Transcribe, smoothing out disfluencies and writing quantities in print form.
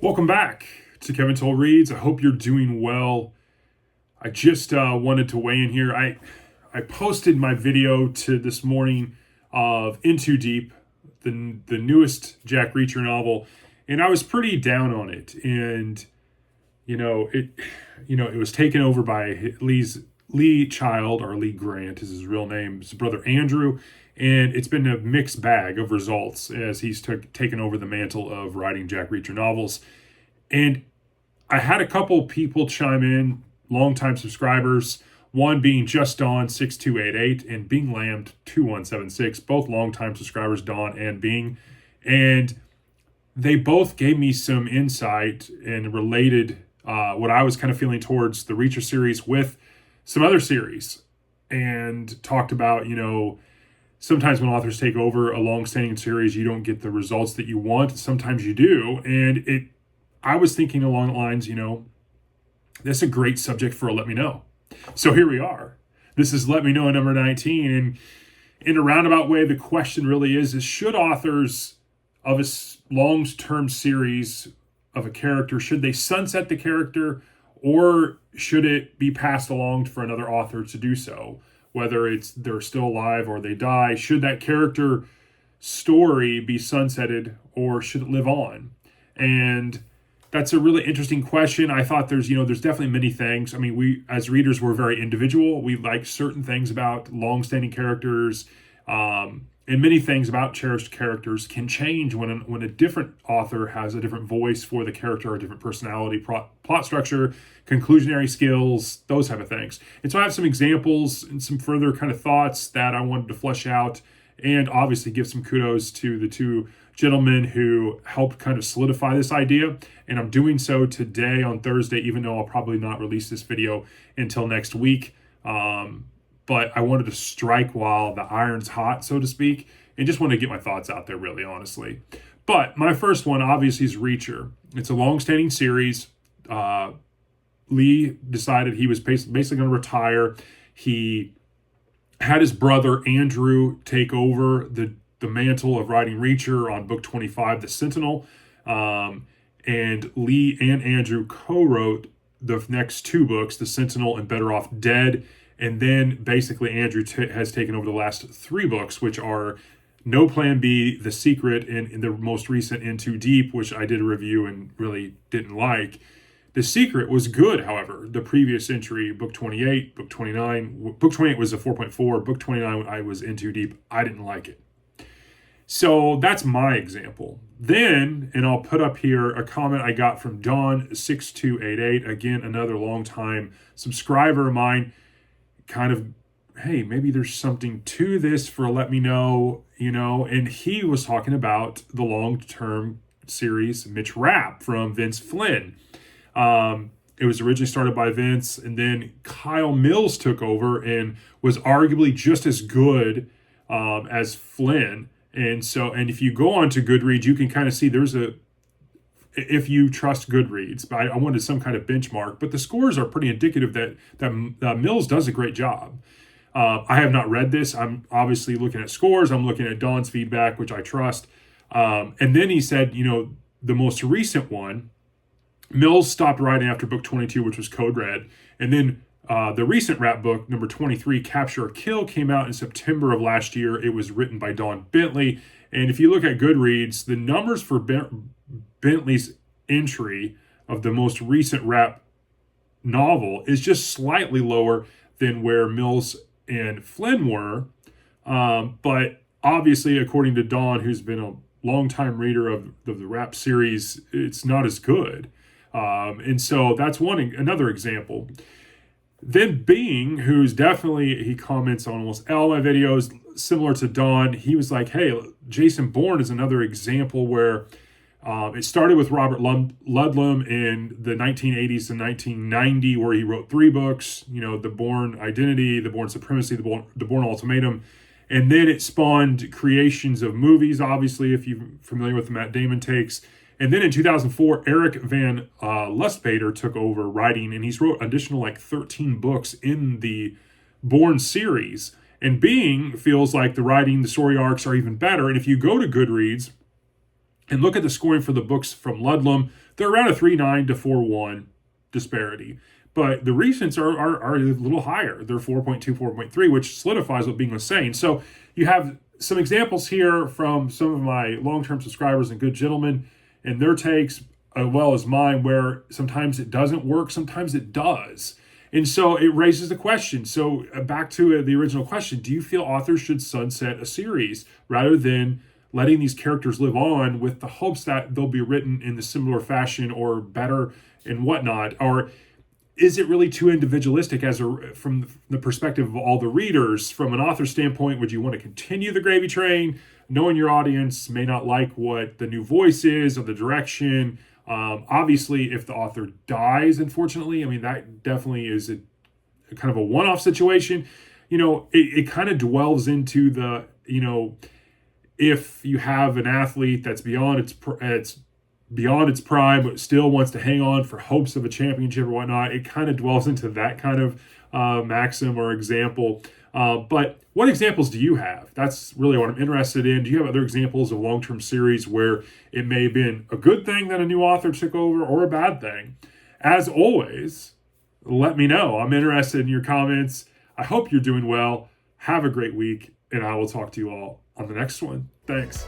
Welcome back to Kevin Toll Reads. I hope you're doing well. I just wanted to weigh in here. I posted my video to this morning of Into Deep, the newest Jack Reacher novel, and I was pretty down on it. And it was taken over by Lee Child, or Lee Grant is his real name, his brother Andrew, and it's been a mixed bag of results as he's taken over the mantle of writing Jack Reacher novels. And I had a couple people chime in, longtime subscribers, one being Just Dawn 6288 and Bing Lamb 2176, both longtime subscribers, Dawn and Bing. And they both gave me some insight and related what I was kind of feeling towards the Reacher series with some other series, and talked about, sometimes when authors take over a long-standing series, you don't get the results that you want. Sometimes you do. And I was thinking along the lines, that's a great subject for a Let Me Know. So here we are. This is Let Me Know number 19. And in a roundabout way, the question really is should authors of a long-term series of a character, should they sunset the character, or should it be passed along for another author to do so? Whether it's they're still alive or they die, should that character story be sunsetted, or should it live on? And that's a really interesting question. I thought there's definitely many things. I mean, we as readers, we're very individual. We like certain things about long-standing characters, and many things about cherished characters can change when a different author has a different voice for the character, a different personality, plot structure, conclusionary skills, those type of things. And so I have some examples and some further kind of thoughts that I wanted to flesh out, and obviously give some kudos to the two gentlemen who helped kind of solidify this idea. And I'm doing so today on Thursday, even though I'll probably not release this video until next week. But I wanted to strike while the iron's hot, so to speak, and just wanted to get my thoughts out there, really, honestly. But my first one, obviously, is Reacher. It's a long-standing series. Lee decided he was basically going to retire. He had his brother, Andrew, take over the mantle of writing Reacher on book 25, The Sentinel. And Lee and Andrew co-wrote the next two books, The Sentinel and Better Off Dead. And then basically Andrew has taken over the last three books, which are No Plan B, The Secret, and in the most recent Into Deep, which I did a review and really didn't like. The Secret was good, however. The previous entry, book 28, book 29, book 28 was a 4.4, book 29 I was Into Deep. I didn't like it. So that's my example. Then, and I'll put up here a comment I got from Dawn6288, again, another longtime subscriber of mine, kind of, hey, maybe there's something to this for Let Me Know, and he was talking about the long-term series Mitch Rapp from Vince Flynn. It was originally started by Vince, and then Kyle Mills took over and was arguably just as good as Flynn. And if you go on to Goodreads, you can kind of see if you trust Goodreads, but I wanted some kind of benchmark, but the scores are pretty indicative that Mills does a great job. I have not read this. I'm obviously looking at scores. I'm looking at Dawn's feedback, which I trust. And then he said, the most recent one, Mills stopped writing after book 22, which was Code Red. And then the recent Rapp book, number 23, Capture or Kill, came out in September of last year. It was written by Dawn Bentley. And if you look at Goodreads, the numbers for Bentley's entry of the most recent Rapp novel is just slightly lower than where Mills and Flynn were. But obviously, according to Dawn, who's been a longtime reader of the Rapp series, it's not as good. And so that's another example. Then Bing, who's definitely, he comments on almost all my videos, similar to Dawn, he was like, hey, Jason Bourne is another example where it started with Robert Ludlum in the 1980s to 1990, where he wrote three books, The Bourne Identity, The Bourne Supremacy, The Bourne Ultimatum. And then it spawned creations of movies, obviously, if you're familiar with the Matt Damon takes. And then in 2004, Eric Van Lustbader took over writing, and he's wrote additional 13 books in the Bourne series. And Being feels like the writing, the story arcs are even better. And if you go to Goodreads and look at the scoring for the books from Ludlum, they're around a 3.9 to 4.1 disparity. But the recents are a little higher. They're 4.2, 4.3, which solidifies what Bing was saying. So you have some examples here from some of my long-term subscribers and good gentlemen and their takes, as well as mine, where sometimes it doesn't work, sometimes it does. And so it raises the question. So back to the original question, do you feel authors should sunset a series rather than letting these characters live on with the hopes that they'll be written in the similar fashion or better and whatnot? Or is it really too individualistic from the perspective of all the readers? From an author standpoint, would you want to continue the gravy train, knowing your audience may not like what the new voice is or the direction? Obviously, if the author dies, unfortunately, I mean, that definitely is a kind of a one-off situation. It kind of dwells into the, if you have an athlete that's beyond its prime, but still wants to hang on for hopes of a championship or whatnot, it kind of dwells into that kind of maxim or example. But what examples do you have? That's really what I'm interested in. Do you have other examples of long-term series where it may have been a good thing that a new author took over or a bad thing? As always, let me know. I'm interested in your comments. I hope you're doing well. Have a great week, and I will talk to you all on the next one. Thanks.